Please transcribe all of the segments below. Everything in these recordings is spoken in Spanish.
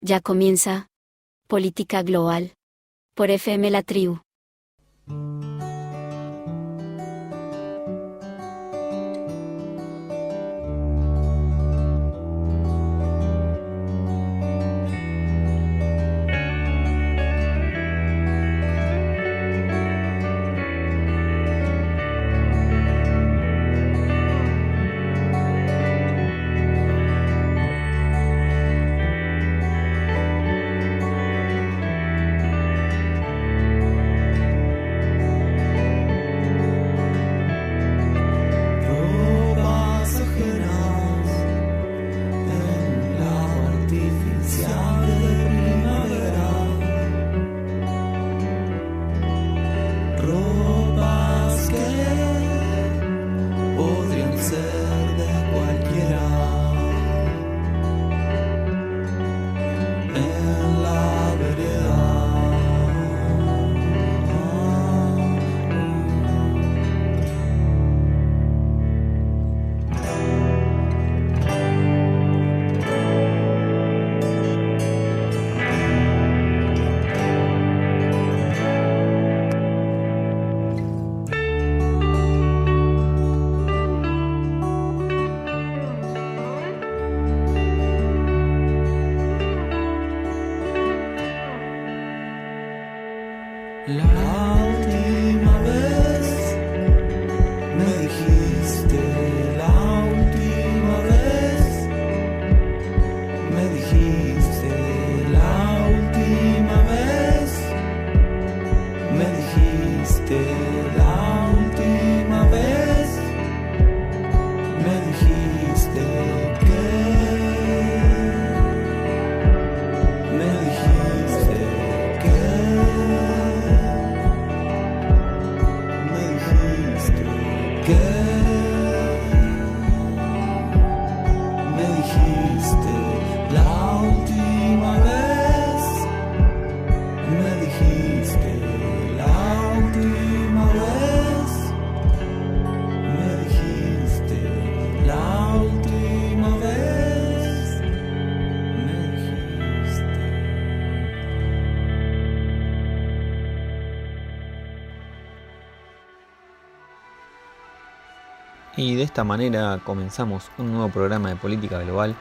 Ya comienza Política Global por FM La Tribu. Y de esta manera comenzamos un nuevo programa de política global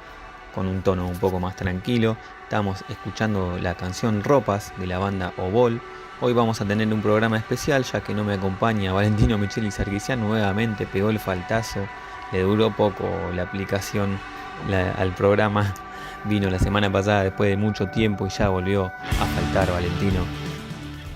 con un tono un poco más tranquilo. Estamos escuchando la canción Ropas de la banda Obol. Hoy vamos a tener un programa especial ya que no me acompaña Valentino Micheli Sarkisian. Nuevamente pegó el faltazo, le duró poco la aplicación al programa. Vino la semana pasada después de mucho tiempo y ya volvió a faltar Valentino.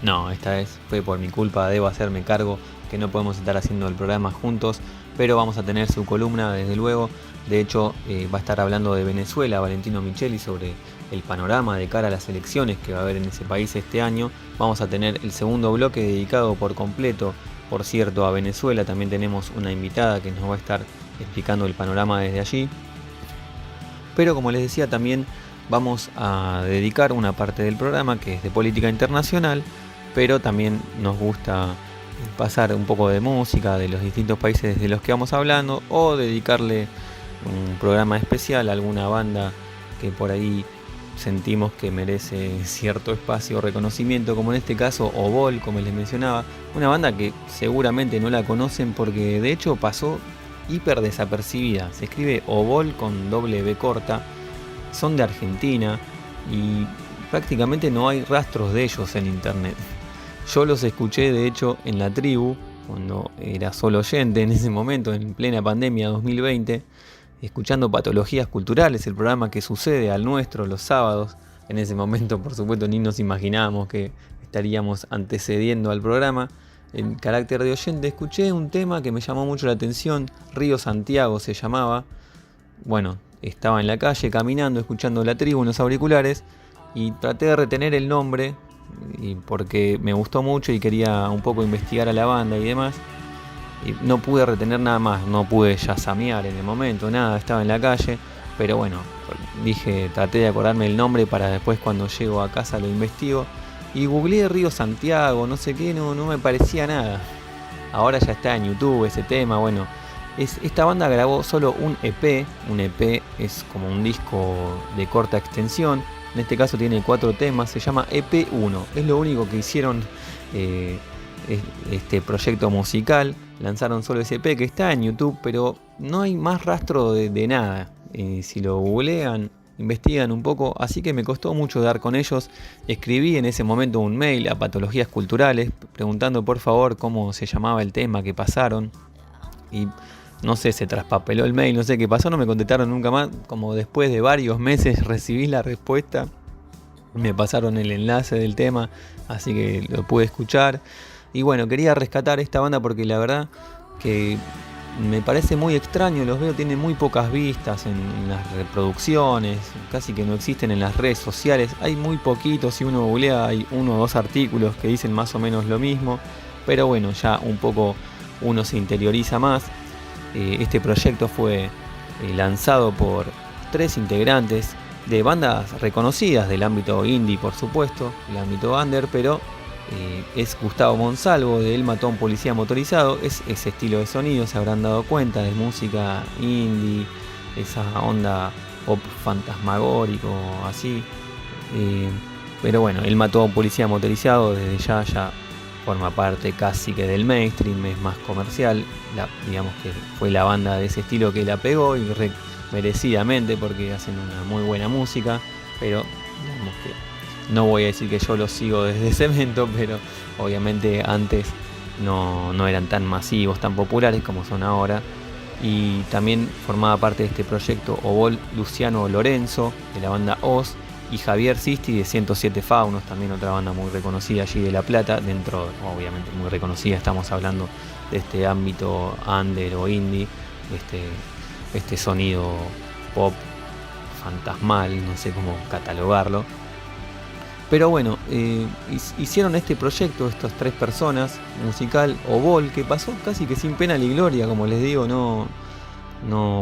No, esta vez fue por mi culpa, debo hacerme cargo que no podemos estar haciendo el programa juntos, pero vamos a tener su columna desde luego. De hecho, va a estar hablando de Venezuela, Valentino Micheli, sobre el panorama de cara a las elecciones que va a haber en ese país este año. Vamos a tener el segundo bloque dedicado por completo, por cierto, a Venezuela. También tenemos una invitada que nos va a estar explicando el panorama desde allí. Pero como les decía, también vamos a dedicar una parte del programa que es de política internacional, pero también nos gusta pasar un poco de música de los distintos países de los que vamos hablando, o dedicarle un programa especial a alguna banda que por ahí sentimos que merece cierto espacio o reconocimiento, como en este caso Obol, como les mencionaba, una banda que seguramente no la conocen porque de hecho pasó hiper desapercibida. Se escribe Obol con doble B corta, son de Argentina y prácticamente no hay rastros de ellos en internet. Yo los escuché de hecho en La Tribu, cuando era solo oyente en ese momento, en plena pandemia 2020, escuchando Patologías Culturales, el programa que sucede al nuestro los sábados. En ese momento, por supuesto, ni nos imaginábamos que estaríamos antecediendo al programa. En carácter de oyente escuché un tema que me llamó mucho la atención, Río Santiago se llamaba. Bueno, estaba en la calle caminando, escuchando La Tribu en los auriculares y traté de retener el nombre porque me gustó mucho y quería un poco investigar a la banda y demás. Y no pude retener nada más, no pude yasamear en el momento, nada, estaba en la calle. Pero bueno, traté de acordarme el nombre para después cuando llego a casa lo investigo. Y googleé Río Santiago, no sé qué, no me parecía nada. Ahora ya está en YouTube ese tema, bueno. Esta banda grabó solo un EP es como un disco de corta extensión, En este caso tiene 4 temas, se llama EP1. Es lo único que hicieron este proyecto musical. Lanzaron solo ese EP que está en YouTube, pero no hay más rastro de nada. Si lo googlean, investigan un poco, así que me costó mucho dar con ellos. Escribí en ese momento un mail a Patologías Culturales preguntando por favor cómo se llamaba el tema que pasaron, y no sé, se traspapeló el mail, no sé qué pasó, no me contestaron nunca más. Como después de varios meses recibí la respuesta, me pasaron el enlace del tema, así que lo pude escuchar. Y bueno, quería rescatar esta banda porque la verdad que me parece muy extraño, los veo, tienen muy pocas vistas en las reproducciones, casi que no existen en las redes sociales, hay muy poquitos, si uno googlea hay 1 o 2 artículos que dicen más o menos lo mismo, pero bueno, ya un poco uno se interioriza más. Este proyecto fue lanzado por 3 integrantes de bandas reconocidas del ámbito indie, por supuesto, el ámbito under, pero es Gustavo Monsalvo de El Mató a un Policía Motorizado. Es ese estilo de sonido, se habrán dado cuenta, de música indie, esa onda pop fantasmagórico, así. Pero bueno, El Mató a un Policía Motorizado desde ya forma parte casi que del mainstream, es más comercial. Digamos que fue la banda de ese estilo que la pegó, y merecidamente, porque hacen una muy buena música, pero digamos que no voy a decir que yo los sigo desde Cemento, pero obviamente antes no eran tan masivos, tan populares como son ahora. Y también formaba parte de este proyecto Obol Luciano Lorenzo, de la banda Oz, y Javier Sisti de 107 Faunos, también otra banda muy reconocida allí de La Plata, dentro, obviamente muy reconocida, estamos hablando de este ámbito under o indie, este sonido pop fantasmal, no sé cómo catalogarlo. Pero bueno, hicieron este proyecto, estas 3 personas, musical Obol, que pasó casi que sin pena ni gloria, como les digo, no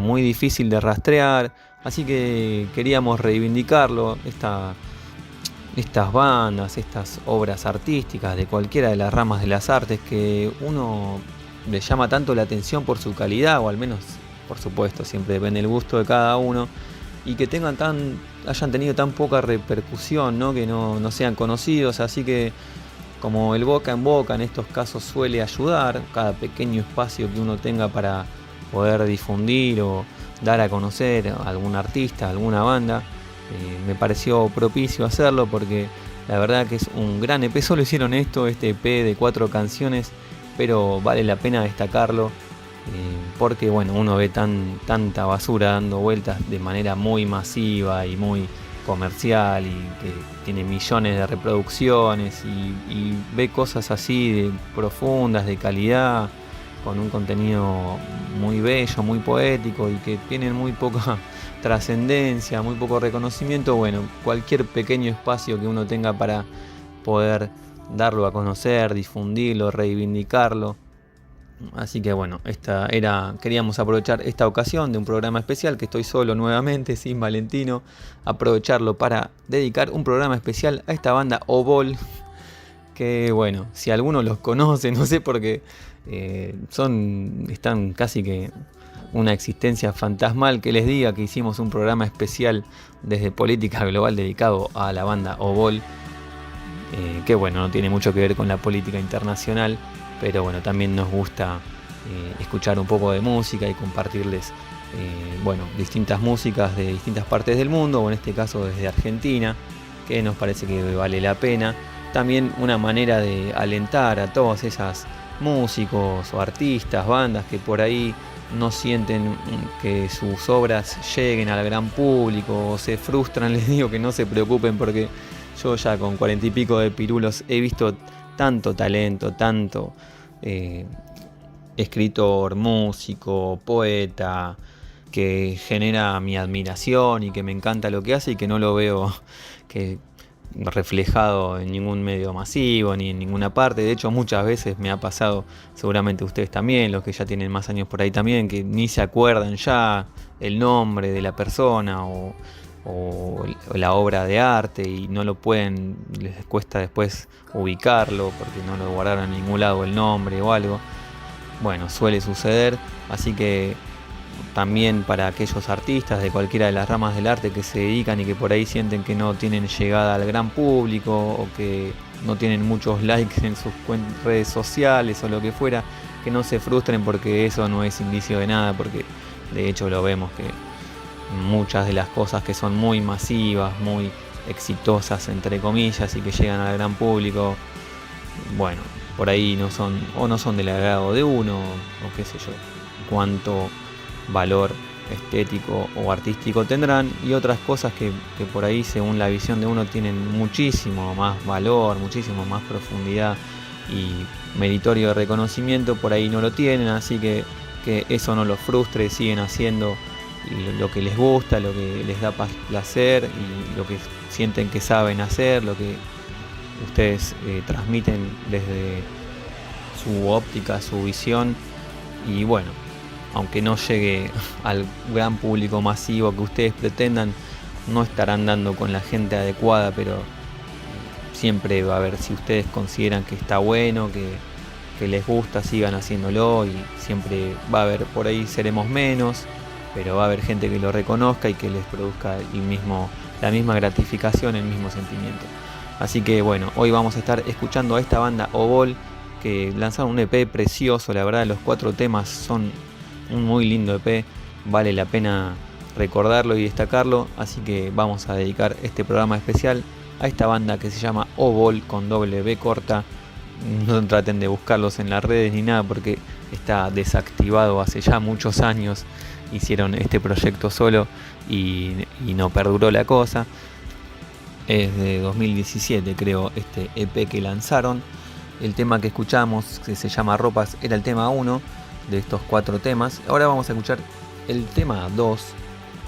muy difícil de rastrear, así que queríamos reivindicarlo, estas bandas, estas obras artísticas de cualquiera de las ramas de las artes que uno le llama tanto la atención por su calidad, o al menos, por supuesto, siempre depende del gusto de cada uno, y que hayan tenido tan poca repercusión, ¿no? Que no sean conocidos, así que como el boca en boca en estos casos suele ayudar, cada pequeño espacio que uno tenga para poder difundir o dar a conocer a algún artista, alguna banda, me pareció propicio hacerlo, porque la verdad que es un gran EP. Solo hicieron este EP de 4 canciones, pero vale la pena destacarlo, porque bueno, uno ve tanta basura dando vueltas de manera muy masiva y muy comercial, y que tiene millones de reproducciones, y ve cosas así de profundas, de calidad, con un contenido muy bello, muy poético, y que tienen muy poca trascendencia, muy poco reconocimiento. Bueno, cualquier pequeño espacio que uno tenga para poder darlo a conocer, difundirlo, reivindicarlo. Así que bueno, queríamos aprovechar esta ocasión de un programa especial, que estoy solo nuevamente, sin Valentino, aprovecharlo para dedicar un programa especial a esta banda Obol, que bueno, si alguno los conoce, no sé por qué, están casi que una existencia fantasmal. Que les diga que hicimos un programa especial desde Política Global dedicado a la banda Obol, que bueno, no tiene mucho que ver con la política internacional, pero bueno, también nos gusta escuchar un poco de música y compartirles distintas músicas de distintas partes del mundo, o en este caso desde Argentina, que nos parece que vale la pena. También una manera de alentar a todos esos músicos o artistas, bandas que por ahí no sienten que sus obras lleguen al gran público, o se frustran. Les digo que no se preocupen, porque yo ya con 40 y pico de pirulos he visto tanto talento, tanto escritor, músico, poeta, que genera mi admiración y que me encanta lo que hace, y que no lo veo reflejado en ningún medio masivo ni en ninguna parte. De hecho, muchas veces me ha pasado, seguramente ustedes también, los que ya tienen más años por ahí también, que ni se acuerdan ya el nombre de la persona o la obra de arte, y no lo pueden, les cuesta después ubicarlo porque no lo guardaron en ningún lado el nombre o algo. Bueno, suele suceder, así que también para aquellos artistas de cualquiera de las ramas del arte que se dedican y que por ahí sienten que no tienen llegada al gran público o que no tienen muchos likes en sus redes sociales o lo que fuera, que no se frustren porque eso no es indicio de nada, porque de hecho lo vemos que muchas de las cosas que son muy masivas, muy exitosas entre comillas y que llegan al gran público, bueno, por ahí no son del agrado de uno o qué sé yo, cuánto valor estético o artístico tendrán, y otras cosas que por ahí según la visión de uno tienen muchísimo más valor, muchísimo más profundidad y meritorio de reconocimiento, por ahí no lo tienen, así que eso no los frustre, siguen haciendo lo que les gusta, lo que les da placer y lo que sienten que saben hacer, lo que ustedes transmiten desde su óptica, su visión, y bueno, aunque no llegue al gran público masivo que ustedes pretendan, no estarán dando con la gente adecuada, pero siempre va a haber, si ustedes consideran que está bueno, que les gusta, sigan haciéndolo, y siempre va a haber, por ahí seremos menos, pero va a haber gente que lo reconozca y que les produzca la misma gratificación, el mismo sentimiento. Así que bueno, hoy vamos a estar escuchando a esta banda Obol, que lanzaron un EP precioso, la verdad los 4 temas son un muy lindo EP, vale la pena recordarlo y destacarlo, así que vamos a dedicar este programa especial a esta banda que se llama Obol con doble B corta. No traten de buscarlos en las redes ni nada porque está desactivado hace ya muchos años, hicieron este proyecto solo y no perduró la cosa. Es de 2017 creo este EP que lanzaron. El tema que escuchamos, que se llama Ropas, era el tema 1 de estos 4 temas. Ahora vamos a escuchar el tema 2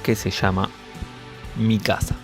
que se llama Mi Casa.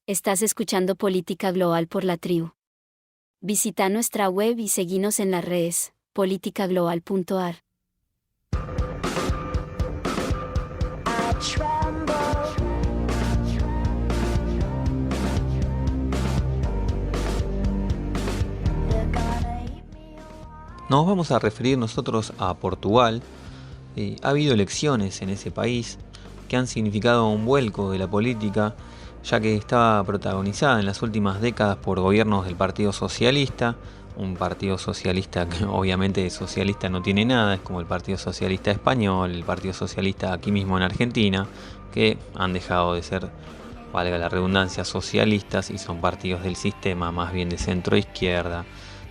Estás escuchando Política Global por la Tribu. Visita nuestra web y seguinos en las redes, politicaglobal.ar. Nos vamos a referir nosotros a Portugal. Ha habido elecciones en ese país que han significado un vuelco de la política, ya que estaba protagonizada en las últimas décadas por gobiernos del Partido Socialista, un partido socialista que obviamente socialista no tiene nada, es como el Partido Socialista Español, el Partido Socialista aquí mismo en Argentina, que han dejado de ser, valga la redundancia, socialistas y son partidos del sistema más bien de centro-izquierda,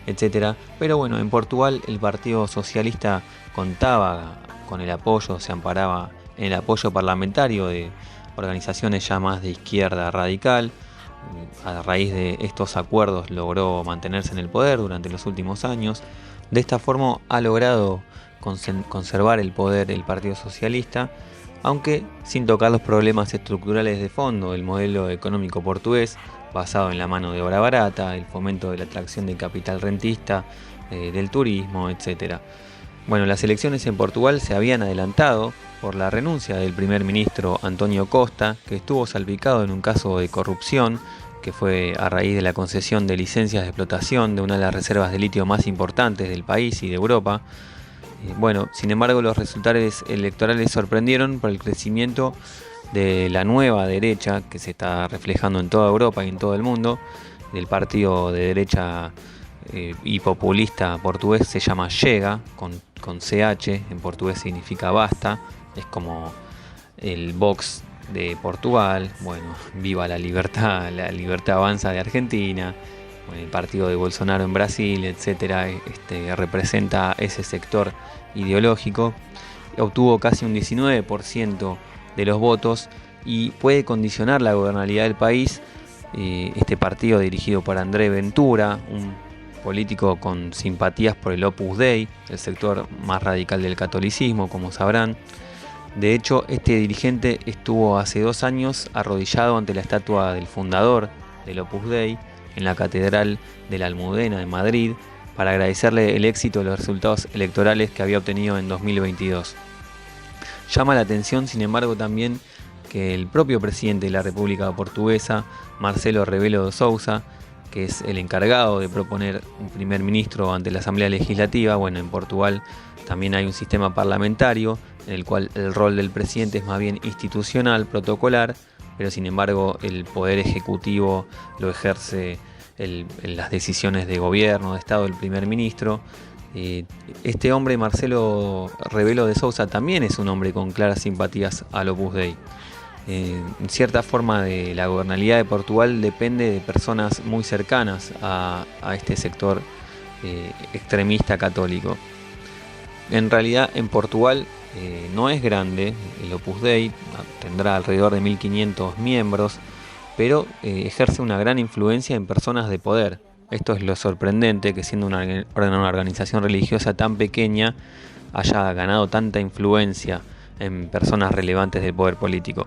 etcétera. Pero bueno, en Portugal el Partido Socialista contaba con el apoyo, se amparaba en el apoyo parlamentario de organizaciones ya más de izquierda radical. A raíz de estos acuerdos logró mantenerse en el poder durante los últimos años. De esta forma ha logrado conservar el poder el Partido Socialista, aunque sin tocar los problemas estructurales de fondo del modelo económico portugués, basado en la mano de obra barata, el fomento de la atracción de capital rentista, del turismo, etc. Bueno, las elecciones en Portugal se habían adelantado por la renuncia del primer ministro António Costa, que estuvo salpicado en un caso de corrupción, que fue a raíz de la concesión de licencias de explotación de una de las reservas de litio más importantes del país y de Europa. Bueno, sin embargo, los resultados electorales sorprendieron por el crecimiento de la nueva derecha, que se está reflejando en toda Europa y en todo el mundo, del partido de derecha y populista portugués, se llama Chega, con CH, en portugués significa basta, es como el Vox de Portugal, bueno, viva la libertad avanza de Argentina, bueno, el partido de Bolsonaro en Brasil, etcétera, representa ese sector ideológico. Obtuvo casi un 19% de los votos y puede condicionar la gobernabilidad del país. Este partido dirigido por André Ventura, un político con simpatías por el Opus Dei, el sector más radical del catolicismo, como sabrán. De hecho, este dirigente estuvo hace 2 años arrodillado ante la estatua del fundador del Opus Dei en la Catedral de la Almudena de Madrid para agradecerle el éxito de los resultados electorales que había obtenido en 2022. Llama la atención, sin embargo, también que el propio presidente de la República Portuguesa, Marcelo Rebelo de Sousa, que es el encargado de proponer un primer ministro ante la Asamblea Legislativa. Bueno, en Portugal también hay un sistema parlamentario en el cual el rol del presidente es más bien institucional, protocolar, pero sin embargo el poder ejecutivo lo ejerce en las decisiones de gobierno, de Estado, el primer ministro. Este hombre, Marcelo Rebelo de Sousa, también es un hombre con claras simpatías al Opus Dei. En cierta forma, de la gobernabilidad de Portugal depende de personas muy cercanas a este sector extremista católico. En realidad, en Portugal no es grande el Opus Dei, tendrá alrededor de 1500 miembros, pero ejerce una gran influencia en personas de poder. Esto es lo sorprendente, que siendo una organización religiosa tan pequeña haya ganado tanta influencia en personas relevantes del poder político.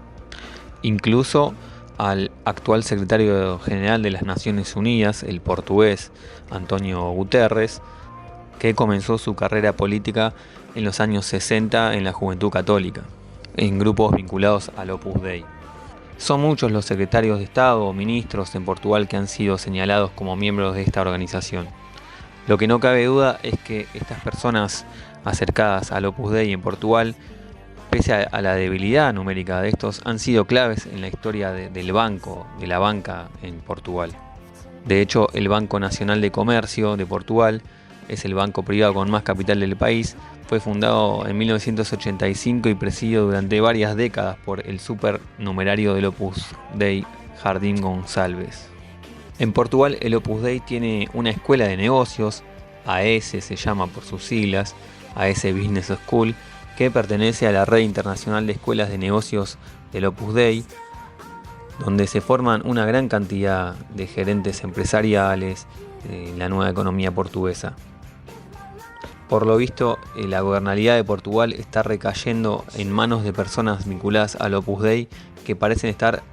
Incluso al actual secretario general de las Naciones Unidas, el portugués António Guterres, que comenzó su carrera política en los años 60 en la Juventud Católica, en grupos vinculados al Opus Dei. Son muchos los secretarios de Estado o ministros en Portugal que han sido señalados como miembros de esta organización. Lo que no cabe duda es que estas personas acercadas al Opus Dei en Portugal, pese a la debilidad numérica de estos, han sido claves en la historia de la banca en Portugal. De hecho, el Banco Nacional de Comercio de Portugal es el banco privado con más capital del país. Fue fundado en 1985 y presidido durante varias décadas por el supernumerario del Opus Dei, Jardim Gonçalves. En Portugal, el Opus Dei tiene una escuela de negocios, AES se llama por sus siglas, AES Business School, que pertenece a la red internacional de escuelas de negocios del Opus Dei, donde se forman una gran cantidad de gerentes empresariales en la nueva economía portuguesa. Por lo visto, la gobernabilidad de Portugal está recayendo en manos de personas vinculadas al Opus Dei que parecen estar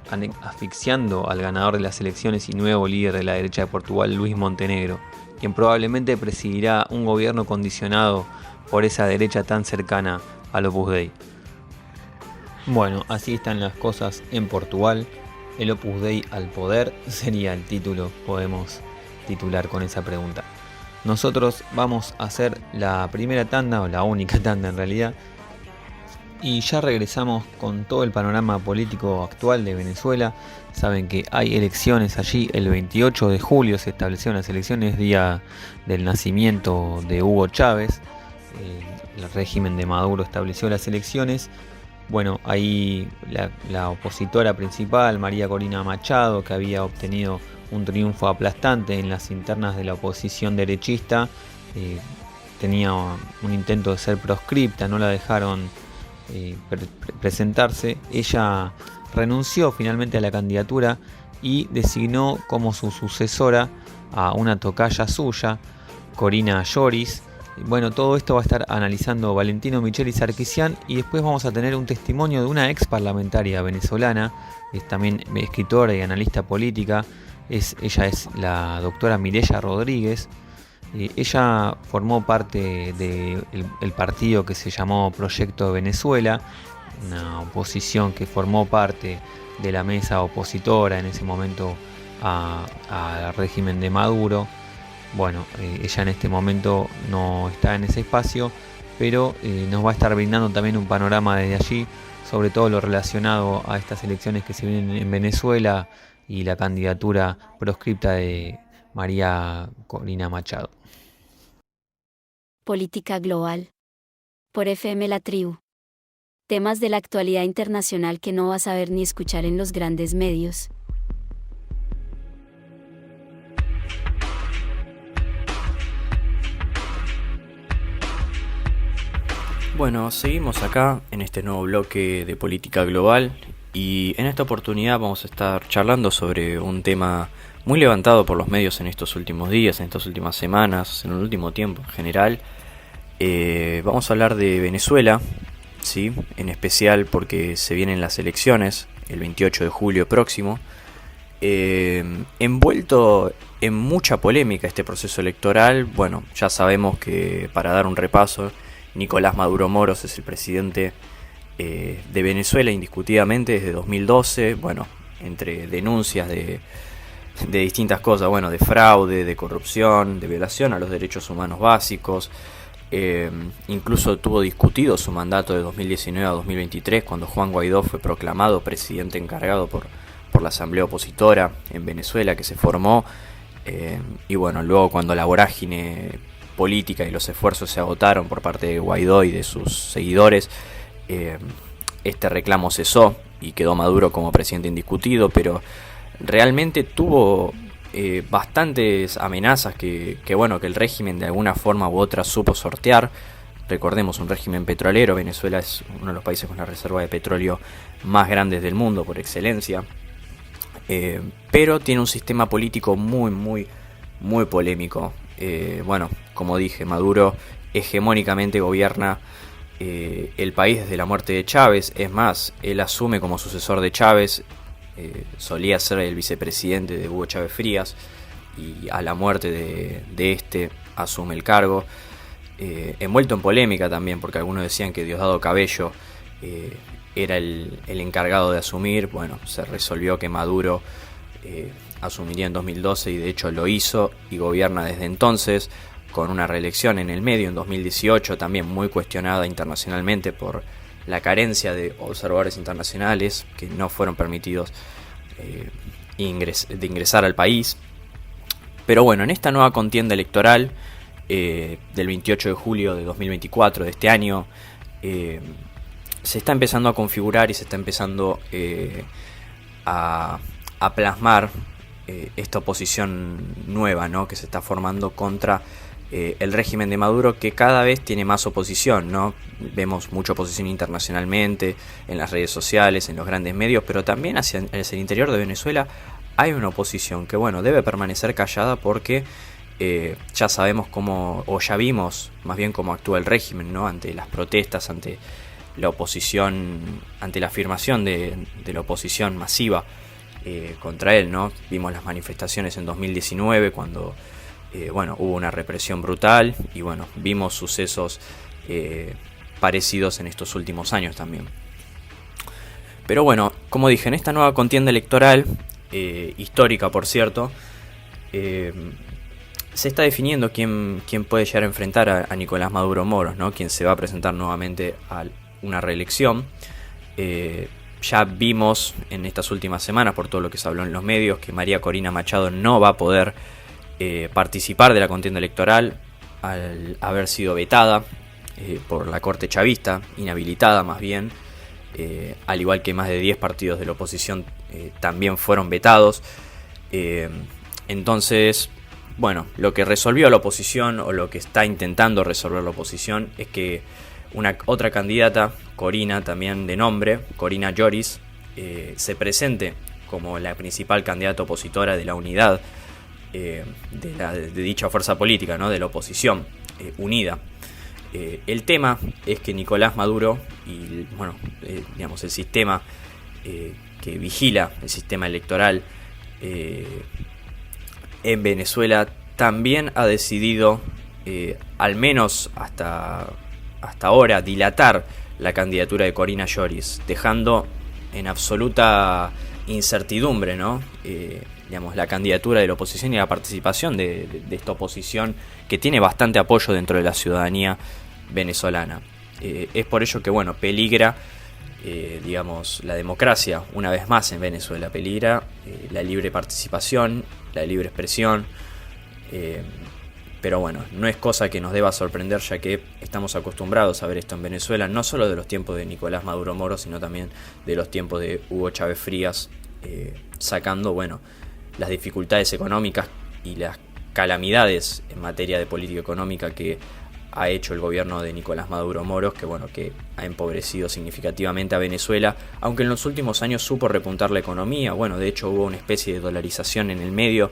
asfixiando al ganador de las elecciones y nuevo líder de la derecha de Portugal, Luis Montenegro, quien probablemente presidirá un gobierno condicionado por esa derecha tan cercana al Opus Dei. Bueno, así están las cosas en Portugal. El Opus Dei al poder sería el título, podemos titular con esa pregunta. Nosotros vamos a hacer la primera tanda, o la única tanda en realidad, y ya regresamos con todo el panorama político actual de Venezuela. Saben que hay elecciones allí, el 28 de julio se establecieron las elecciones, día del nacimiento de Hugo Chávez. El régimen de Maduro estableció las elecciones. Bueno, ahí la opositora principal, María Corina Machado, que había obtenido un triunfo aplastante en las internas de la oposición derechista, tenía un intento de ser proscripta, no la dejaron presentarse. Ella renunció finalmente a la candidatura y designó como su sucesora a una tocaya suya, Corina Lloris. Bueno, todo esto va a estar analizando Valentino Micheli Sarkisian, y después vamos a tener un testimonio de una ex parlamentaria venezolana, es también escritora y analista política. Ella es la doctora Mireya Rodríguez. Ella formó parte del partido que se llamó Proyecto Venezuela, una oposición que formó parte de la mesa opositora en ese momento al régimen de Maduro. Bueno, ella en este momento no está en ese espacio, pero nos va a estar brindando también un panorama desde allí sobre todo lo relacionado a estas elecciones que se vienen en Venezuela y la candidatura proscripta de María Corina Machado. Política global. Por FM La Tribu. Temas de la actualidad internacional que no vas a ver ni escuchar en los grandes medios. Bueno, seguimos acá en este nuevo bloque de política global y en esta oportunidad vamos a estar charlando sobre un tema muy levantado por los medios en estos últimos días, en estas últimas semanas, en el último tiempo en general. Vamos a hablar de Venezuela, ¿sí? En especial porque se vienen las elecciones el 28 de julio próximo. Envuelto en mucha polémica este proceso electoral. Bueno, ya sabemos que, para dar un repaso, Nicolás Maduro Moros es el presidente de Venezuela indiscutidamente desde 2012, bueno, entre denuncias de distintas cosas, bueno, de fraude, de corrupción, de violación a los derechos humanos básicos. Incluso tuvo discutido su mandato de 2019 a 2023 cuando Juan Guaidó fue proclamado presidente encargado por la asamblea opositora en Venezuela que se formó, y bueno, luego cuando la vorágine política y los esfuerzos se agotaron por parte de Guaidó y de sus seguidores, este reclamo cesó y quedó Maduro como presidente indiscutido, pero realmente tuvo bastantes amenazas que el régimen de alguna forma u otra supo sortear. Recordemos, un régimen petrolero. Venezuela es uno de los países con la reserva de petróleo más grandes del mundo por excelencia, pero tiene un sistema político muy polémico. Como dije, Maduro hegemónicamente gobierna el país desde la muerte de Chávez. Es más, él asume como sucesor de Chávez. Solía ser el vicepresidente de Hugo Chávez Frías y a la muerte de este asume el cargo, envuelto en polémica también, porque algunos decían que Diosdado Cabello era el encargado de asumir. Bueno, se resolvió que Maduro asumiría en 2012 y de hecho lo hizo y gobierna desde entonces, con una reelección en el medio en 2018 también muy cuestionada internacionalmente por la carencia de observadores internacionales que no fueron permitidos de ingresar al país. Pero bueno, en esta nueva contienda electoral del 28 de julio de 2024 de este año, se está empezando a configurar y se está empezando a plasmar esta oposición nueva, ¿no?, que se está formando contra el régimen de Maduro, que cada vez tiene más oposición, ¿no? Vemos mucha oposición internacionalmente, en las redes sociales, en los grandes medios, pero también hacia el interior de Venezuela hay una oposición que, bueno, debe permanecer callada porque ya sabemos cómo, o ya vimos más bien cómo actúa el régimen, ¿no? Ante las protestas, ante la oposición, ante la afirmación de la oposición masiva contra él, ¿no? Vimos las manifestaciones en 2019 cuando hubo una represión brutal y vimos sucesos parecidos en estos últimos años también. Pero como dije, en esta nueva contienda electoral, histórica por cierto, se está definiendo quién puede llegar a enfrentar a Nicolás Maduro Moros, ¿no? Quien se va a presentar nuevamente a una reelección. Ya vimos en estas últimas semanas, por todo lo que se habló en los medios, que María Corina Machado no va a poder participar de la contienda electoral al haber sido vetada por la corte chavista, inhabilitada más bien, al igual que más de 10 partidos de la oposición también fueron vetados. Entonces, lo que resolvió la oposición, o lo que está intentando resolver la oposición, es que otra candidata, Corina, también de nombre, Corina Lloris, se presente como la principal candidata opositora de la unidad de dicha fuerza política, ¿no? De la oposición unida. El tema es que Nicolás Maduro y el sistema que vigila el sistema electoral en Venezuela también ha decidido, al menos hasta ahora, dilatar la candidatura de Corina Lloris, dejando en absoluta incertidumbre, ¿no? La candidatura de la oposición y la participación de esta oposición que tiene bastante apoyo dentro de la ciudadanía venezolana. Es por ello que peligra la democracia una vez más en Venezuela, peligra la libre participación, la libre expresión, pero no es cosa que nos deba sorprender, ya que estamos acostumbrados a ver esto en Venezuela, no solo de los tiempos de Nicolás Maduro Moros, sino también de los tiempos de Hugo Chávez Frías, sacando las dificultades económicas y las calamidades en materia de política económica que ha hecho el gobierno de Nicolás Maduro Moros, que ha empobrecido significativamente a Venezuela, aunque en los últimos años supo repuntar la economía. De hecho hubo una especie de dolarización en el medio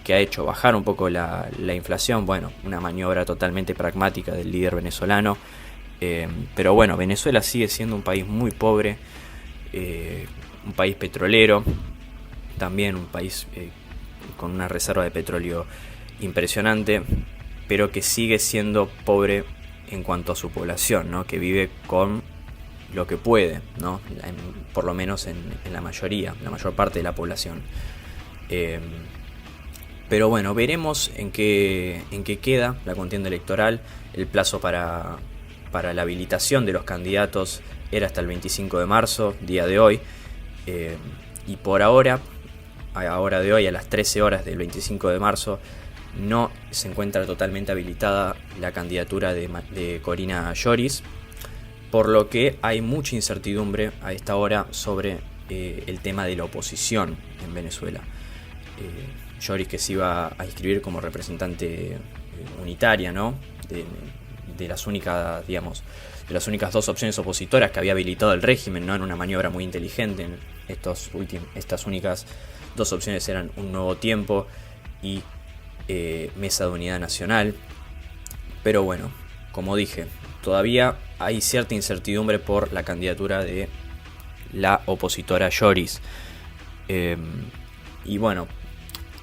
que ha hecho bajar un poco la inflación, una maniobra totalmente pragmática del líder venezolano, pero Venezuela sigue siendo un país muy pobre, un país petrolero, también un país con una reserva de petróleo impresionante, pero que sigue siendo pobre en cuanto a su población, ¿no? Que vive con lo que puede, ¿no? Por lo menos en la mayor parte de la población. Pero veremos en qué queda la contienda electoral. El plazo para la habilitación de los candidatos era hasta el 25 de marzo, día de hoy. Y por ahora, a hora de hoy, a las 13 horas del 25 de marzo, no se encuentra totalmente habilitada la candidatura de Corina Lloris, por lo que hay mucha incertidumbre a esta hora sobre el tema de la oposición en Venezuela. Lloris, que se iba a inscribir como representante unitaria, ¿no? de las únicas, de las únicas dos opciones opositoras que había habilitado el régimen, ¿no? En una maniobra muy inteligente. Estas únicas dos opciones eran Un Nuevo Tiempo y Mesa de Unidad Nacional. Pero como dije, todavía hay cierta incertidumbre por la candidatura de la opositora Lloris. Y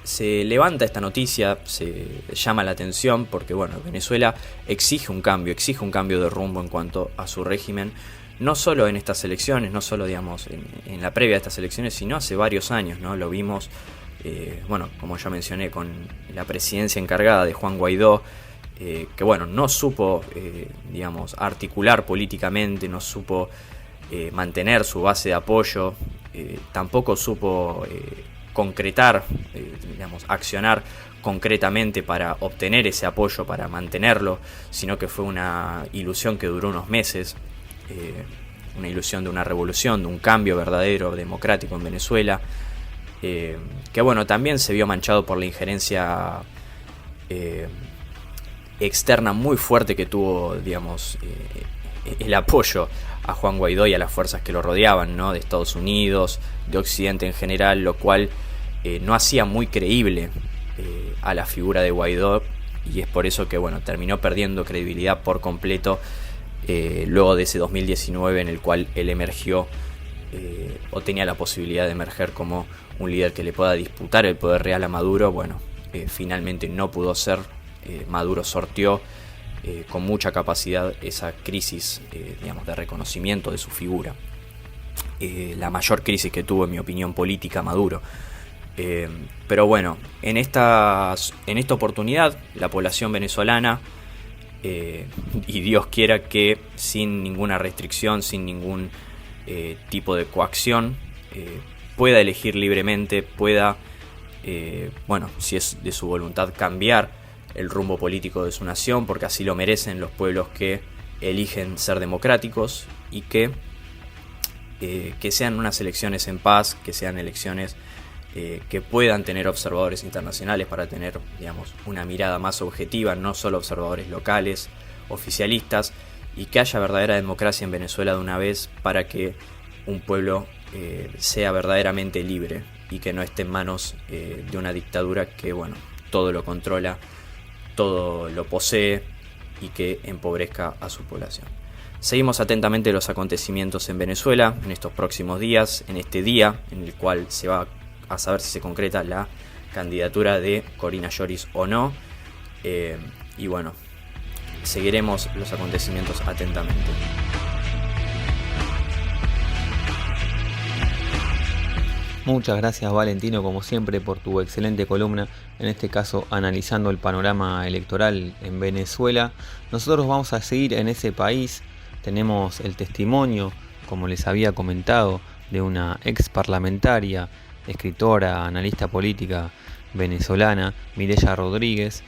se levanta esta noticia, se llama la atención porque Venezuela exige un cambio de rumbo en cuanto a su régimen, no solo en estas elecciones, no solo en la previa de estas elecciones, sino hace varios años, ¿no? Lo vimos, como ya mencioné, con la presidencia encargada de Juan Guaidó, que no supo articular políticamente, no supo mantener su base de apoyo, tampoco supo concretar, accionar concretamente para obtener ese apoyo, para mantenerlo, sino que fue una ilusión que duró unos meses, una ilusión de una revolución, de un cambio verdadero, democrático en Venezuela, que también se vio manchado por la injerencia externa muy fuerte que tuvo, el apoyo a Juan Guaidó y a las fuerzas que lo rodeaban, ¿no? De Estados Unidos, de Occidente en general, lo cual no hacía muy creíble a la figura de Guaidó, y es por eso que bueno, terminó perdiendo credibilidad por completo luego de ese 2019 en el cual él emergió o tenía la posibilidad de emerger como un líder que le pueda disputar el poder real a Maduro. Bueno, finalmente no pudo ser. Maduro sorteó con mucha capacidad esa crisis de reconocimiento de su figura, la mayor crisis que tuvo, en mi opinión, política Maduro. Pero bueno, en esta oportunidad la población venezolana, y Dios quiera que sin ninguna restricción, sin ningún tipo de coacción, pueda elegir libremente, pueda, si es de su voluntad, cambiar el rumbo político de su nación, porque así lo merecen los pueblos que eligen ser democráticos, y que sean unas elecciones en paz, que sean elecciones que puedan tener observadores internacionales para tener, una mirada más objetiva, no solo observadores locales, oficialistas, y que haya verdadera democracia en Venezuela de una vez, para que un pueblo sea verdaderamente libre y que no esté en manos de una dictadura que, todo lo controla, todo lo posee y que empobrezca a su población. Seguimos atentamente los acontecimientos en Venezuela en estos próximos días, en este día en el cual se va a saber si se concreta la candidatura de Corina Yoris o no, y seguiremos los acontecimientos atentamente. Muchas gracias, Valentino, como siempre, por tu excelente columna, en este caso analizando el panorama electoral en Venezuela. Nosotros vamos a seguir en ese país. Tenemos el testimonio, como les había comentado, de una ex parlamentaria, escritora, analista política venezolana, Mireya Rodríguez.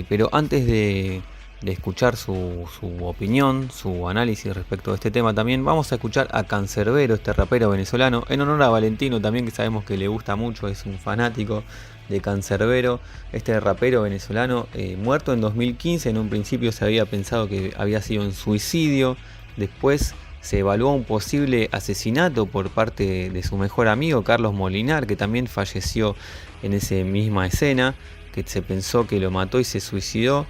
Pero antes de escuchar su opinión, su análisis respecto a este tema, también vamos a escuchar a Cancerbero, este rapero venezolano, en honor a Valentino también, que sabemos que le gusta mucho, es un fanático de Cancerbero, este rapero venezolano, muerto en 2015. En un principio se había pensado que había sido un suicidio, después se evaluó un posible asesinato por parte de su mejor amigo Carlos Molinar, que también falleció en esa misma escena, que se pensó que lo mató y se suicidó.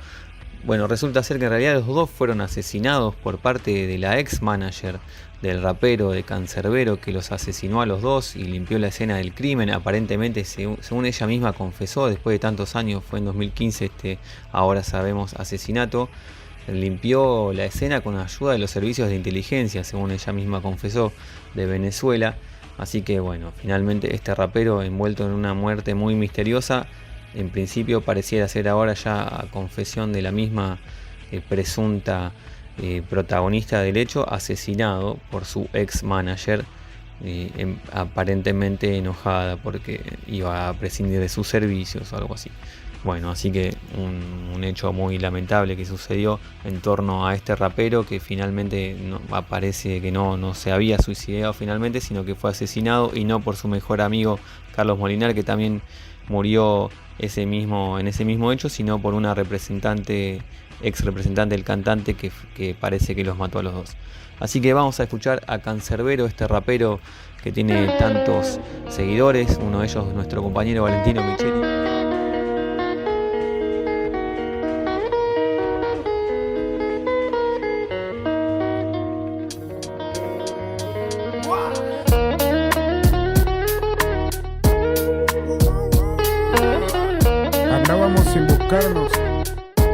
Bueno, resulta ser que en realidad los dos fueron asesinados por parte de la ex manager del rapero, de Cancerbero, que los asesinó a los dos y limpió la escena del crimen. Aparentemente, según ella misma confesó, después de tantos años, fue en 2015 ahora sabemos, asesinato. Limpió la escena con ayuda de los servicios de inteligencia, según ella misma confesó, de Venezuela. Así que finalmente este rapero, envuelto en una muerte muy misteriosa, en principio pareciera ser ahora ya a confesión de la misma presunta protagonista del hecho, asesinado por su ex manager, aparentemente enojada porque iba a prescindir de sus servicios o algo así. Así que un hecho muy lamentable que sucedió en torno a este rapero, que finalmente parece que no se había suicidado finalmente, sino que fue asesinado, y no por su mejor amigo Carlos Molinar, que también murió en ese mismo hecho, sino por una ex representante del cantante que parece que los mató a los dos. Así que vamos a escuchar a Cancerbero, este rapero que tiene tantos seguidores, uno de ellos nuestro compañero Valentino Micheli.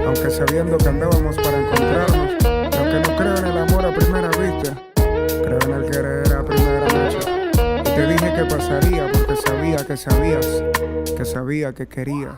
Aunque sabiendo que andábamos para encontrarnos. Lo que no creo en el amor a primera vista, creo en el querer a primera noche. Y te dije que pasaría porque sabía que sabías, que sabía que querías.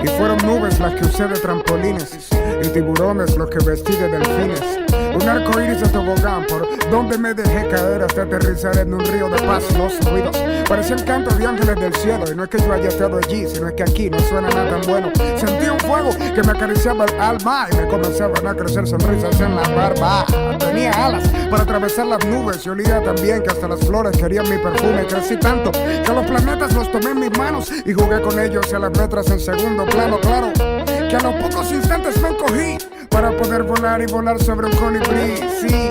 Y fueron nubes las que usé de trampolines y tiburones los que vestí de delfines. Un arco iris de tobogán por donde me dejé caer hasta aterrizar en un río de paz. Los ruidos parecían cantos de ángeles del cielo, y no es que yo haya estado allí, sino es que aquí no suena nada tan bueno. Sentí un fuego que me acariciaba el alma y me comenzaban a crecer sonrisas en la barba. Tenía alas para atravesar las nubes y olía tan bien que hasta las flores querían mi perfume. Crecí tanto que los planetas los tomé en mis manos y jugué con ellos y a las letras en segundo plano. Claro que a los pocos instantes me encogí para poder volar y volar sobre un colibrí. Sí,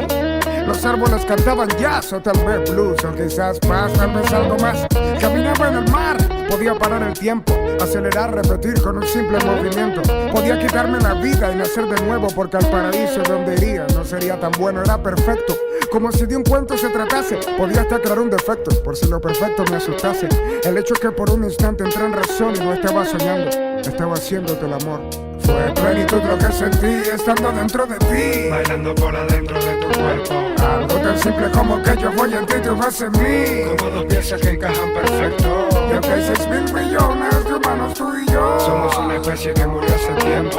los árboles cantaban jazz o tal vez blues o quizás paz, tal vez algo más. Caminaba en el mar Podía parar el tiempo, acelerar, repetir con un simple movimiento. Podía quitarme la vida y nacer de nuevo, porque al paraíso donde iría no sería tan bueno, era perfecto. Como si de un cuento se tratase, podía hasta crear un defecto, por si lo perfecto me asustase. El hecho es que por un instante entré en razón y no estaba soñando, estaba haciéndote el amor. Fue plenitud lo que sentí estando dentro de ti, bailando por adentro de tu cuerpo. Algo tan simple como que yo voy en ti y tú vas en mí, como dos piezas que encajan perfecto. Y aunque hay 6.000 millones de humanos, tú y yo somos una especie que murió hace tiempo,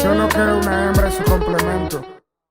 solo que una hembra es su complemento.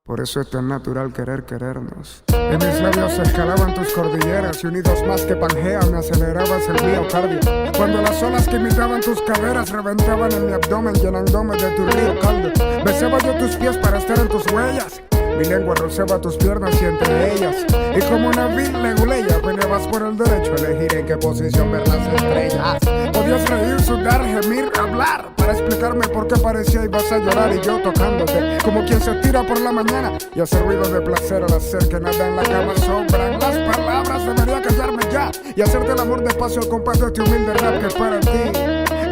Por eso es tan natural querernos. En mis labios se escalaban tus cordilleras, y unidos más que Pangea me acelerabas el miocardio. Cuando las olas que imitaban tus caderas reventaban en mi abdomen, llenándome de tu río caldo. Besaba yo tus pies para estar en tus huellas, mi lengua rozaba tus piernas y entre ellas, y como una vil leguleya peleabas por el derecho a elegir en qué posición ver las estrellas. Podías reír, sudar, gemir, hablar, para explicarme por qué parecía ibas a llorar, y yo tocándote como quien se tira por la mañana y hace ruido de placer al hacer que nada en la cama sobran las palabras. Debería callarme ya y hacerte el amor despacio al compás de este humilde rap que es para ti,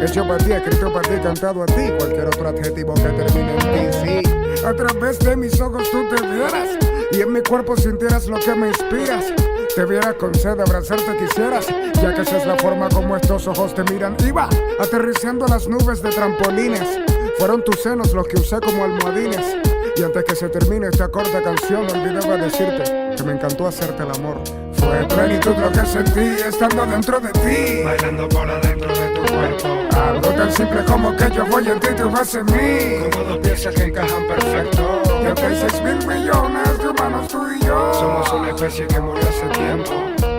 hecho para ti, escrito para ti, cantado a ti. Cualquier otro adjetivo que termine en ti, sí. A través de mis ojos tú te vieras y en mi cuerpo sintieras lo que me inspiras. Te viera con sed, abrazarte quisieras, ya que esa es la forma como estos ojos te miran. Iba aterrizando a las nubes de trampolines, fueron tus senos los que usé como almohadines. Y antes que se termine esta corta canción, olvidaba decirte que me encantó hacerte el amor. Fue plenitud lo que sentí estando dentro de ti, bailando por adentro de tu cuerpo. Algo tan simple como que yo voy en ti y tú vas en mí, como dos piezas que encajan perfecto. Y aunque hay 6.000 millones de humanos, tú y yo somos una especie que murió hace tiempo,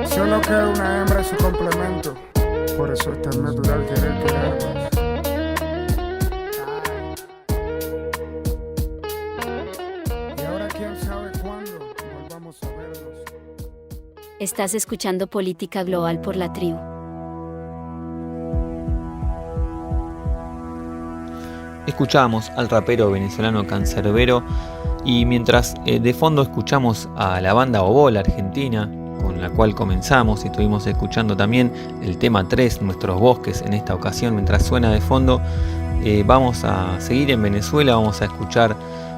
solo que una hembra es su complemento. Por eso es tan natural querernos. Y ahora quién sabe cuándo volvamos a vernos. Estás escuchando Política Global por La Tribu. Escuchábamos al rapero venezolano Cancerbero, y mientras de fondo escuchamos a la banda Obol argentina, con la cual comenzamos, y estuvimos escuchando también el tema 3, Nuestros Bosques, en esta ocasión. Mientras suena de fondo, vamos a seguir en Venezuela. Vamos a escuchar,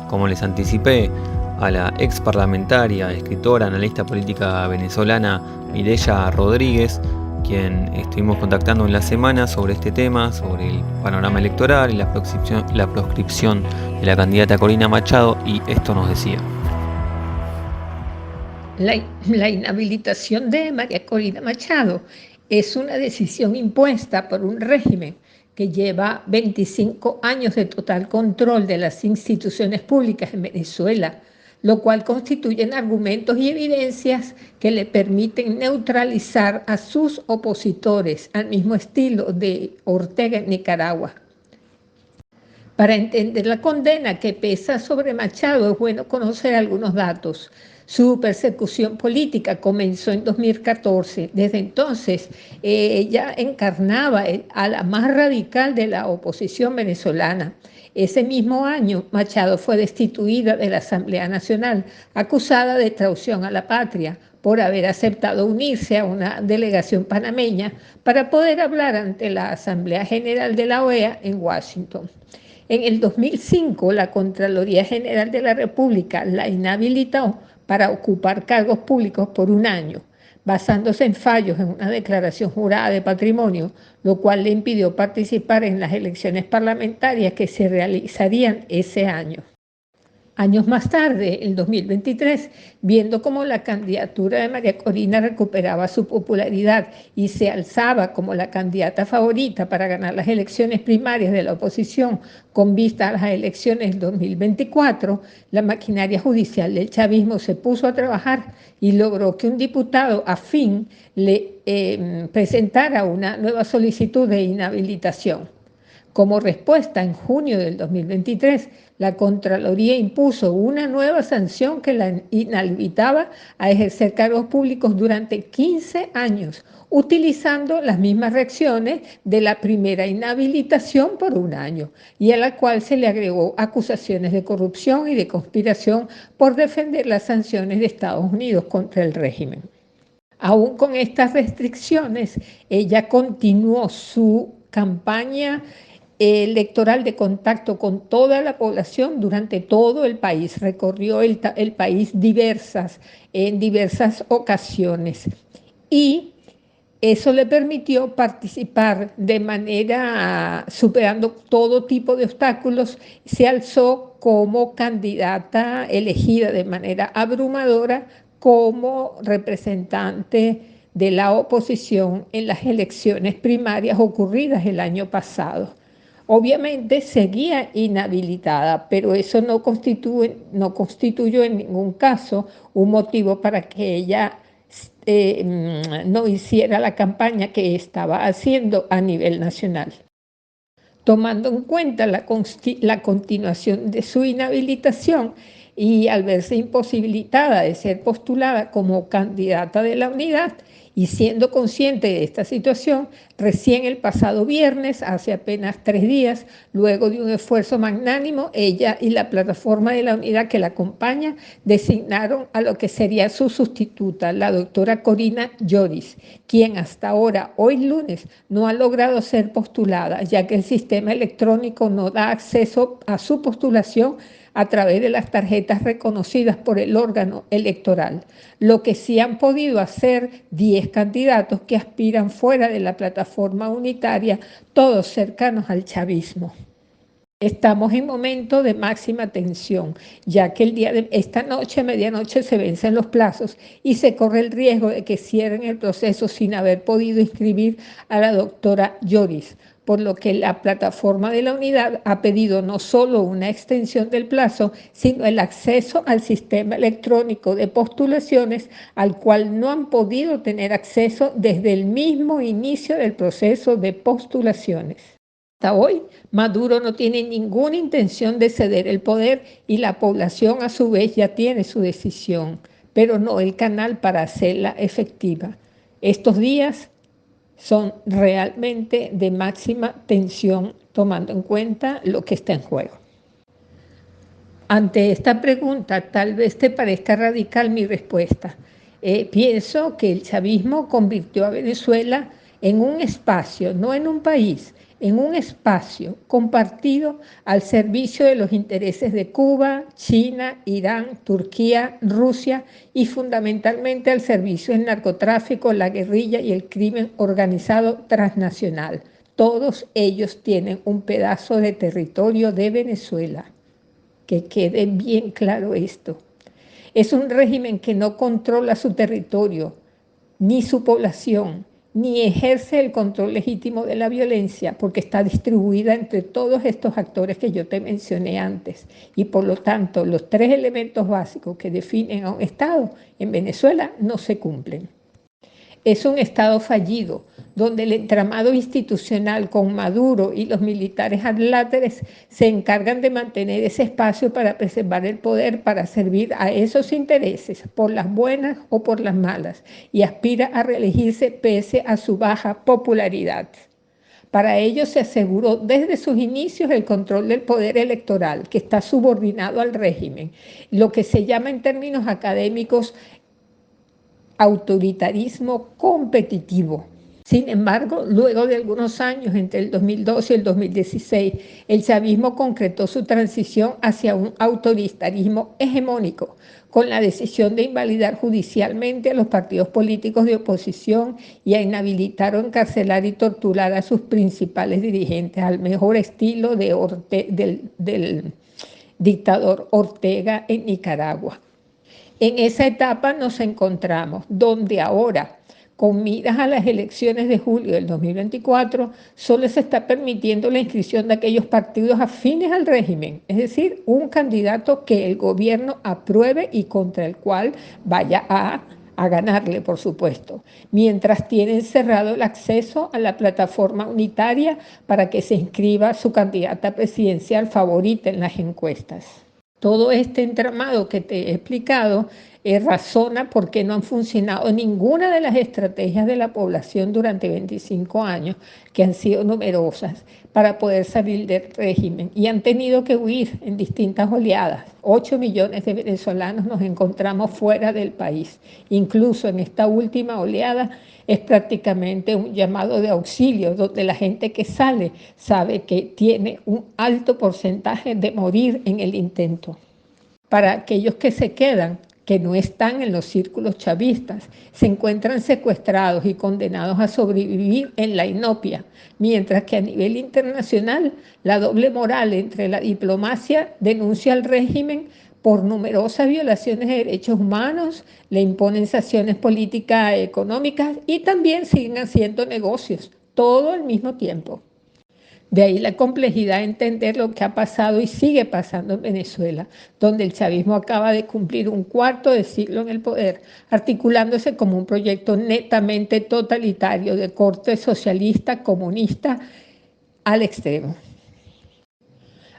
como les anticipé, a la ex parlamentaria, escritora, analista política venezolana Mireya Rodríguez, quien estuvimos contactando en la semana sobre este tema, sobre el panorama electoral y la proscripción de la candidata Corina Machado, y esto nos decía. La inhabilitación de María Corina Machado es una decisión impuesta por un régimen que lleva 25 años de total control de las instituciones públicas en Venezuela, lo cual constituyen argumentos y evidencias que le permiten neutralizar a sus opositores, al mismo estilo de Ortega en Nicaragua. Para entender la condena que pesa sobre Machado es bueno conocer algunos datos. Su persecución política comenzó en 2014. Desde entonces, ella encarnaba a la más radical de la oposición venezolana. Ese mismo año, Machado fue destituida de la Asamblea Nacional, acusada de traición a la patria, por haber aceptado unirse a una delegación panameña para poder hablar ante la Asamblea General de la OEA en Washington. En el 2005, la Contraloría General de la República la inhabilitó para ocupar cargos públicos por un año, basándose en fallos en una declaración jurada de patrimonio, lo cual le impidió participar en las elecciones parlamentarias que se realizarían ese año. Años más tarde, en 2023, viendo cómo la candidatura de María Corina recuperaba su popularidad y se alzaba como la candidata favorita para ganar las elecciones primarias de la oposición con vista a las elecciones del 2024, la maquinaria judicial del chavismo se puso a trabajar y logró que un diputado afín le presentara una nueva solicitud de inhabilitación. Como respuesta, en junio del 2023, la Contraloría impuso una nueva sanción que la inhabilitaba a ejercer cargos públicos durante 15 años, utilizando las mismas reacciones de la primera inhabilitación por un año, y a la cual se le agregó acusaciones de corrupción y de conspiración por defender las sanciones de Estados Unidos contra el régimen. Aún con estas restricciones, ella continuó su campaña electoral de contacto con toda la población durante todo el país. Recorrió el país en diversas ocasiones y eso le permitió participar de manera superando todo tipo de obstáculos. Se alzó como candidata elegida de manera abrumadora como representante de la oposición en las elecciones primarias ocurridas el año pasado. Obviamente seguía inhabilitada, pero eso no constituyó en ningún caso un motivo para que ella no hiciera la campaña que estaba haciendo a nivel nacional. Tomando en cuenta la continuación de su inhabilitación y al verse imposibilitada de ser postulada como candidata de la unidad, y siendo consciente de esta situación, recién el pasado viernes, hace apenas 3 días, luego de un esfuerzo magnánimo, ella y la plataforma de la unidad que la acompaña designaron a lo que sería su sustituta, la doctora Corina Lloris, quien hasta ahora, hoy lunes, no ha logrado ser postulada, ya que el sistema electrónico no da acceso a su postulación a través de las tarjetas reconocidas por el órgano electoral, lo que sí han podido hacer 10 candidatos que aspiran fuera de la plataforma unitaria, todos cercanos al chavismo. Estamos en momento de máxima tensión, ya que esta noche, a medianoche, se vencen los plazos y se corre el riesgo de que cierren el proceso sin haber podido inscribir a la doctora Lloris, por lo que la plataforma de la unidad ha pedido no solo una extensión del plazo, sino el acceso al sistema electrónico de postulaciones, al cual no han podido tener acceso desde el mismo inicio del proceso de postulaciones. Hasta hoy, Maduro no tiene ninguna intención de ceder el poder y la población a su vez ya tiene su decisión, pero no el canal para hacerla efectiva. Estos días son realmente de máxima tensión, tomando en cuenta lo que está en juego. Ante esta pregunta, tal vez te parezca radical mi respuesta. Pienso que el chavismo convirtió a Venezuela en un espacio, no en un país, en un espacio compartido al servicio de los intereses de Cuba, China, Irán, Turquía, Rusia y fundamentalmente al servicio del narcotráfico, la guerrilla y el crimen organizado transnacional. Todos ellos tienen un pedazo de territorio de Venezuela. Que quede bien claro esto. Es un régimen que no controla su territorio, ni su población, ni ejerce el control legítimo de la violencia, porque está distribuida entre todos estos actores que yo te mencioné antes. Y por lo tanto, los 3 elementos básicos que definen a un Estado en Venezuela no se cumplen. Es un Estado fallido, donde el entramado institucional con Maduro y los militares adláteres se encargan de mantener ese espacio para preservar el poder, para servir a esos intereses, por las buenas o por las malas, y aspira a reelegirse pese a su baja popularidad. Para ello se aseguró desde sus inicios el control del poder electoral, que está subordinado al régimen, lo que se llama en términos académicos autoritarismo competitivo. Sin embargo, luego de algunos años, entre el 2012 y el 2016, el chavismo concretó su transición hacia un autoritarismo hegemónico, con la decisión de invalidar judicialmente a los partidos políticos de oposición y a inhabilitar o encarcelar y torturar a sus principales dirigentes, al mejor estilo del dictador Ortega en Nicaragua. En esa etapa nos encontramos, donde ahora, con miras a las elecciones de julio del 2024, solo se está permitiendo la inscripción de aquellos partidos afines al régimen, es decir, un candidato que el gobierno apruebe y contra el cual vaya a ganarle, por supuesto, mientras tienen cerrado el acceso a la plataforma unitaria para que se inscriba su candidata presidencial favorita en las encuestas. Todo este entramado que te he explicado razona por qué no han funcionado ninguna de las estrategias de la población durante 25 años, que han sido numerosas, para poder salir del régimen, y han tenido que huir en distintas oleadas. 8 millones de venezolanos nos encontramos fuera del país. Incluso en esta última oleada es prácticamente un llamado de auxilio, donde la gente que sale sabe que tiene un alto porcentaje de morir en el intento. Para aquellos que se quedan, que no están en los círculos chavistas, se encuentran secuestrados y condenados a sobrevivir en la inopia, mientras que a nivel internacional la doble moral entre la diplomacia denuncia al régimen por numerosas violaciones de derechos humanos, le imponen sanciones políticas y económicas y también siguen haciendo negocios, todo al mismo tiempo. De ahí la complejidad de entender lo que ha pasado y sigue pasando en Venezuela, donde el chavismo acaba de cumplir un cuarto de siglo en el poder, articulándose como un proyecto netamente totalitario de corte socialista, comunista, al extremo.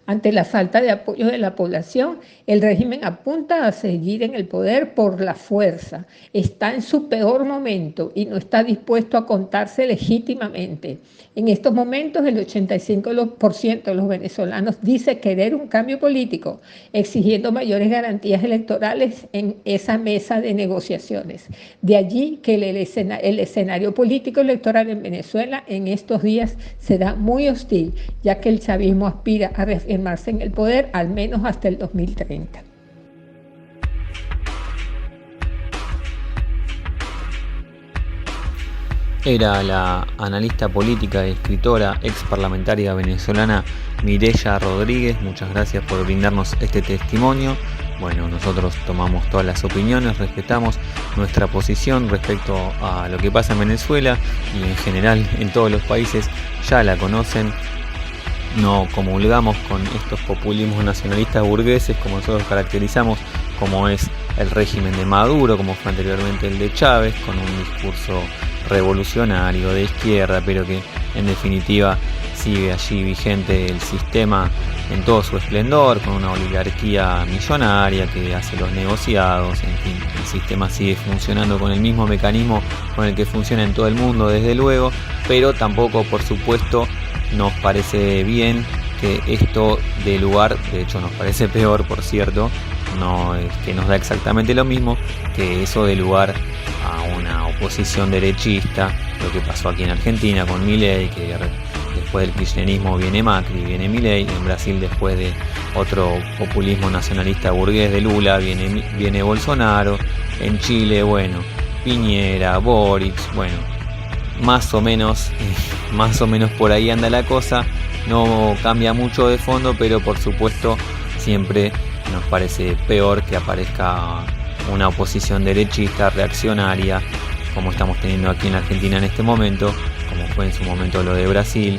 Ante la falta de apoyo de la población, el régimen apunta a seguir en el poder por la fuerza. Está en su peor momento y no está dispuesto a contarse legítimamente. En estos momentos, el 85% de los venezolanos dice querer un cambio político, exigiendo mayores garantías electorales en esa mesa de negociaciones. De allí que el escenario político electoral en Venezuela en estos días será muy hostil, ya que el chavismo aspira a reafirmarse en el poder al menos hasta el 2030. Era la analista política y escritora ex parlamentaria venezolana Mireya Rodríguez. Muchas gracias por brindarnos este testimonio. Bueno, nosotros tomamos todas las opiniones, respetamos nuestra posición respecto a lo que pasa en Venezuela y en general en todos los países, ya la conocen. No comulgamos con estos populismos nacionalistas burgueses como nosotros caracterizamos, como es el régimen de Maduro, como fue anteriormente el de Chávez, con un discurso revolucionario de izquierda, pero que en definitiva sigue allí vigente el sistema en todo su esplendor, con una oligarquía millonaria que hace los negociados. En fin, el sistema sigue funcionando con el mismo mecanismo con el que funciona en todo el mundo, desde luego, pero tampoco, por supuesto, nos parece bien que esto dé lugar, de hecho nos parece peor, por cierto, no es que nos da exactamente lo mismo, que eso dé lugar a una oposición derechista, lo que pasó aquí en Argentina con Milei, que después del kirchnerismo viene Macri, viene Milei, en Brasil después de otro populismo nacionalista burgués de Lula viene Bolsonaro, en Chile, bueno, Piñera, Boric, bueno, más o menos por ahí anda la cosa. No cambia mucho de fondo, pero por supuesto siempre nos parece peor que aparezca una oposición derechista, reaccionaria, como estamos teniendo aquí en Argentina en este momento, como fue en su momento lo de Brasil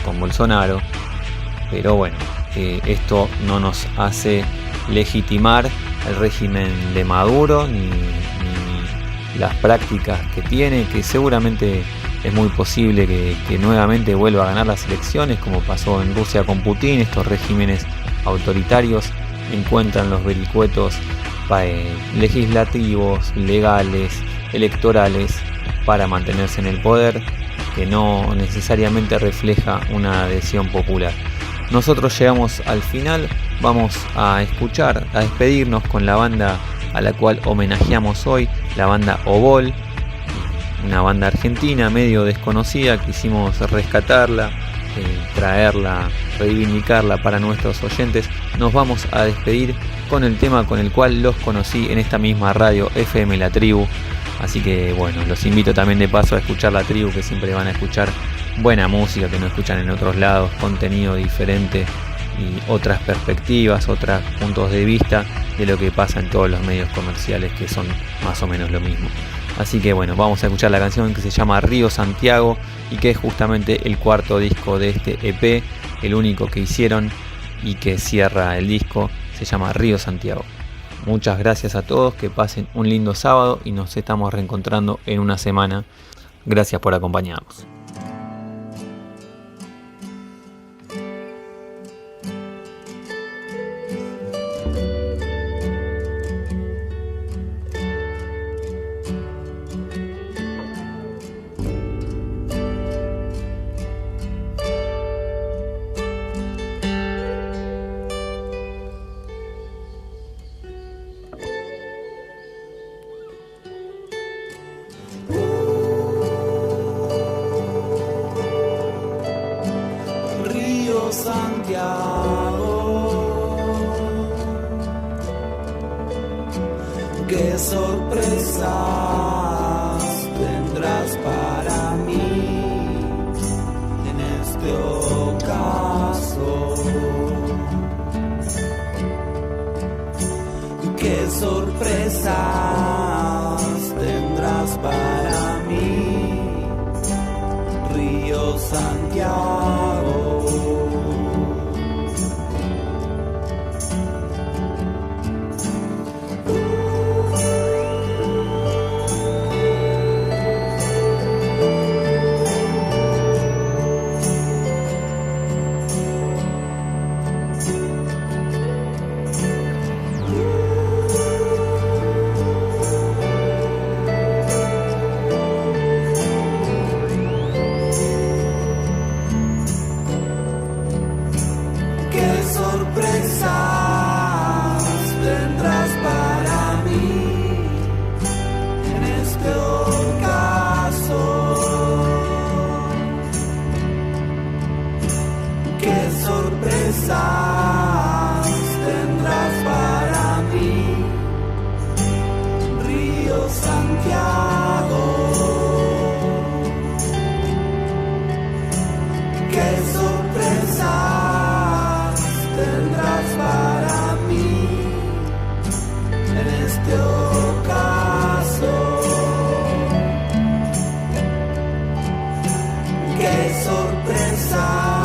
con Bolsonaro. Pero bueno, esto no nos hace legitimar el régimen de Maduro ni las prácticas que tiene, que seguramente es muy posible que nuevamente vuelva a ganar las elecciones, como pasó en Rusia con Putin. Estos regímenes autoritarios encuentran los vericuetos legislativos, legales, electorales para mantenerse en el poder, que no necesariamente refleja una adhesión popular. Nosotros llegamos al final, vamos a despedirnos con la banda a la cual homenajeamos hoy, la banda Obol, una banda argentina medio desconocida. Quisimos rescatarla, traerla, reivindicarla para nuestros oyentes. Nos vamos a despedir con el tema con el cual los conocí en esta misma radio FM La Tribu. Así que bueno, los invito también de paso a escuchar La Tribu, que siempre van a escuchar buena música que no escuchan en otros lados, contenido diferente y otras perspectivas, otros puntos de vista de lo que pasa en todos los medios comerciales, que son más o menos lo mismo. Así que bueno, vamos a escuchar la canción que se llama Río Santiago y que es justamente el cuarto disco de este EP, el único que hicieron y que cierra el disco, se llama Río Santiago. Muchas gracias a todos, que pasen un lindo sábado y nos estamos reencontrando en una semana. Gracias por acompañarnos. Río Santiago. ¿Qué sorpresas tendrás para mí en este ocaso? ¿Qué sorpresas tendrás para mí, Río Santiago? Qué sorpresa